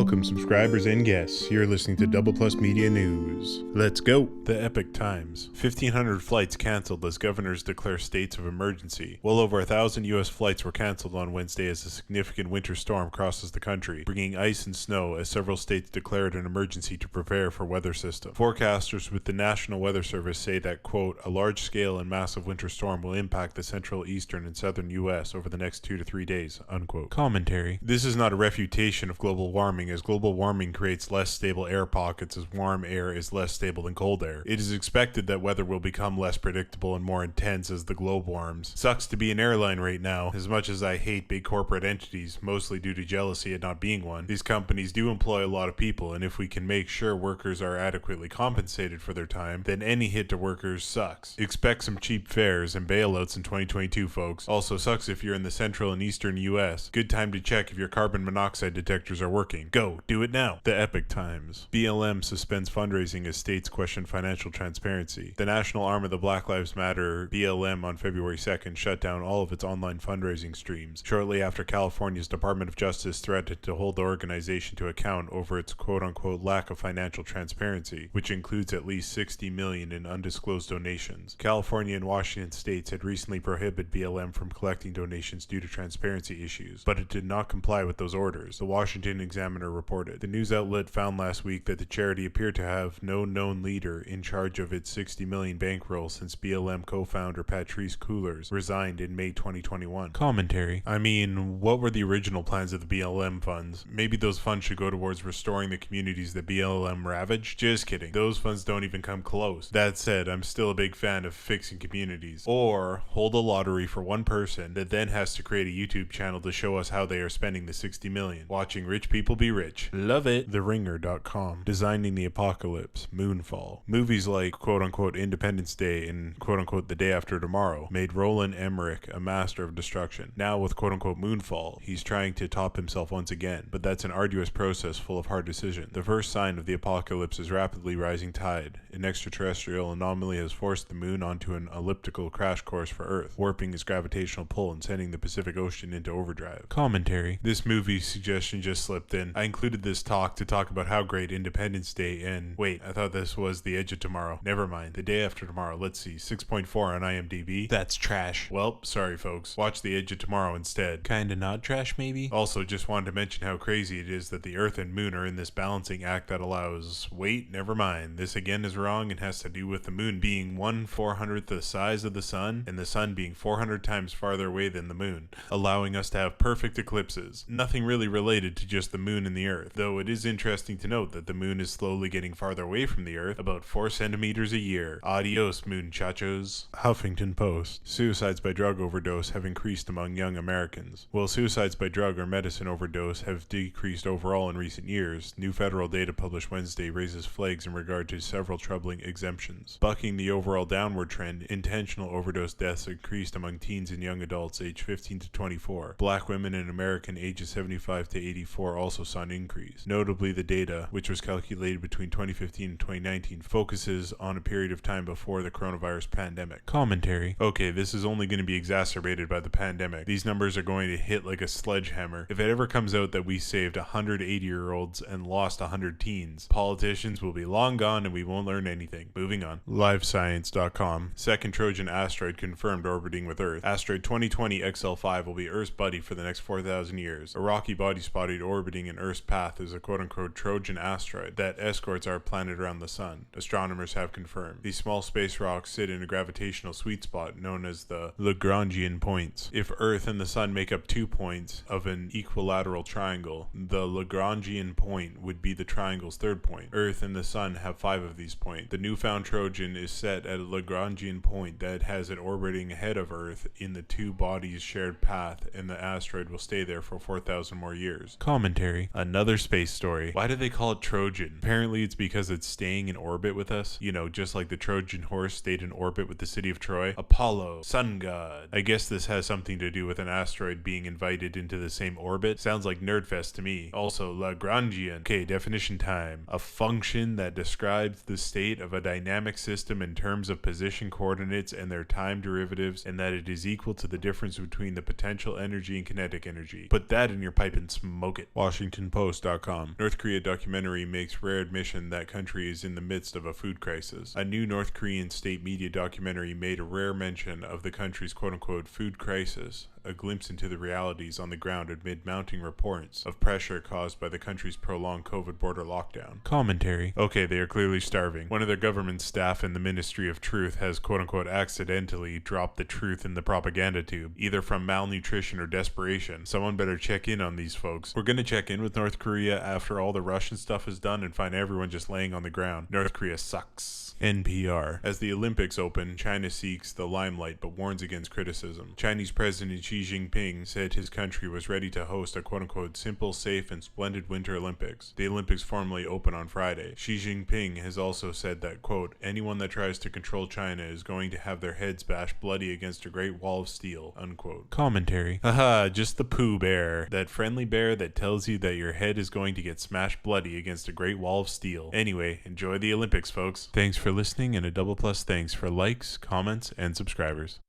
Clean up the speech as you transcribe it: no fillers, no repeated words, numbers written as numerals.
Welcome, subscribers and guests. You're listening to DoublePlusMedia News. Let's go. The Epic Times. 1,500 flights canceled as governors declare states of emergency. Well over 1,000 U.S. flights were canceled on Wednesday as a significant winter storm crosses the country, bringing ice and snow as several states declared an emergency to prepare for weather system. Forecasters with the National Weather Service say that, quote, a large-scale and massive winter storm will impact the central, eastern, and southern U.S. over the next 2 to 3 days, unquote. Commentary. This is not a refutation of global warming, as global warming creates less stable air pockets as warm air is less stable than cold air. It is expected that weather will become less predictable and more intense as the globe warms. Sucks to be an airline right now. As much as I hate big corporate entities, mostly due to jealousy at not being one, these companies do employ a lot of people, and if we can make sure workers are adequately compensated for their time, then any hit to workers sucks. Expect some cheap fares and bailouts in 2022, folks. Also sucks if you're in the central and eastern US. Good time to check if your carbon monoxide detectors are working. Go, do it now. The Epic Times. BLM suspends fundraising as states question financial transparency. The national arm of the Black Lives Matter, BLM, on February 2nd shut down all of its online fundraising streams, shortly after California's Department of Justice threatened to hold the organization to account over its quote-unquote lack of financial transparency, which includes at least $60 million in undisclosed donations. California and Washington states had recently prohibited BLM from collecting donations due to transparency issues, but it did not comply with those orders, the Washington Examiner reported. The news outlet found last week that the charity appeared to have no known leader in charge of its $60 million bankroll since BLM co-founder Patrice Cullors resigned in May 2021. Commentary. I mean, what were the original plans of the BLM funds? Maybe those funds should go towards restoring the communities that BLM ravaged? Just kidding. Those funds don't even come close. That said, I'm still a big fan of fixing communities. Or hold a lottery for one person that then has to create a YouTube channel to show us how they are spending the $60 million. Watching rich people be rich. Love it. TheRinger.com. Designing the Apocalypse. Moonfall. Movies like quote-unquote Independence Day and quote-unquote The Day After Tomorrow made Roland Emmerich a master of destruction. Now with quote-unquote Moonfall, he's trying to top himself once again, but that's an arduous process full of hard decisions. The first sign of the apocalypse is rapidly rising tide. An extraterrestrial anomaly has forced the moon onto an elliptical crash course for Earth, warping its gravitational pull and sending the Pacific Ocean into overdrive. Commentary. This movie suggestion just slipped in. I included this talk to talk about how great Independence Day and wait, I thought this was The Edge of Tomorrow. Never mind. The Day After Tomorrow. Let's see. 6.4 on IMDb. That's trash. Well, sorry folks. Watch The Edge of Tomorrow instead. Kinda not trash maybe? Also, just wanted to mention how crazy it is that the Earth and Moon are in this balancing act that allows... Wait, never mind. This again is wrong and has to do with the Moon being 1/400th the size of the Sun and the Sun being 400 times farther away than the Moon, allowing us to have perfect eclipses. Nothing really related to just the Moon and the Earth, though it is interesting to note that the Moon is slowly getting farther away from the Earth, about 4 centimeters a year. Adios, Moon chachos. Huffington Post. Suicides by drug overdose have increased among young Americans. While suicides by drug or medicine overdose have decreased overall in recent years, new federal data published Wednesday raises flags in regard to several troubling exemptions. Bucking the overall downward trend, intentional overdose deaths increased among teens and young adults aged 15 to 24. Black women and American ages 75 to 84 also saw an increase. Notably, the data, which was calculated between 2015 and 2019, focuses on a period of time before the coronavirus pandemic. Commentary. Okay, this is only going to be exacerbated by the pandemic. These numbers are going to hit like a sledgehammer. If it ever comes out that we saved 180-year-olds and lost 100 teens, politicians will be long gone and we won't learn anything. Moving on. LiveScience.com. Second Trojan Asteroid confirmed orbiting with Earth. Asteroid 2020 XL5 will be Earth's buddy for the next 4,000 years. A rocky body spotted orbiting in Earth's path is a quote-unquote Trojan asteroid that escorts our planet around the sun, astronomers have confirmed. These small space rocks sit in a gravitational sweet spot known as the Lagrangian points. If Earth and the sun make up 2 points of an equilateral triangle, the Lagrangian point would be the triangle's third point. Earth and the sun have 5 of these points. The newfound Trojan is set at a Lagrangian point that has it orbiting ahead of Earth in the two bodies' shared path, and the asteroid will stay there for 4,000 more years. Commentary. Another space story. Why do they call it Trojan? Apparently it's because it's staying in orbit with us. You know, just like the Trojan horse stayed in orbit with the city of Troy. Apollo, sun god. I guess this has something to do with an asteroid being invited into the same orbit. Sounds like Nerdfest to me. Also, Lagrangian. Okay, definition time. A function that describes the state of a dynamic system in terms of position coordinates and their time derivatives, and that it is equal to the difference between the potential energy and kinetic energy. Put that in your pipe and smoke it. Washington WashingtonPost.com. North Korea documentary makes rare admission that country is in the midst of a food crisis. A new North Korean state media documentary made a rare mention of the country's quote-unquote food crisis, a glimpse into the realities on the ground amid mounting reports of pressure caused by the country's prolonged COVID border lockdown. Commentary. Okay, they are clearly starving. One of their government staff in the Ministry of Truth has quote-unquote accidentally dropped the truth in the propaganda tube, either from malnutrition or desperation. Someone better check in on these folks. We're gonna check in with North Korea after all the Russian stuff is done and find everyone just laying on the ground. North Korea sucks. NPR. As the Olympics open, China seeks the limelight but warns against criticism. Chinese President Xi Jinping said his country was ready to host a quote-unquote simple, safe, and splendid Winter Olympics. The Olympics formally open on Friday. Xi Jinping has also said that, quote, anyone that tries to control China is going to have their heads bashed bloody against a great wall of steel, unquote. Commentary. Haha, just the Pooh Bear. That friendly bear that tells you that your head is going to get smashed bloody against a great wall of steel. Anyway, enjoy the Olympics, folks. Thanks for listening, and a double plus thanks for likes, comments, and subscribers.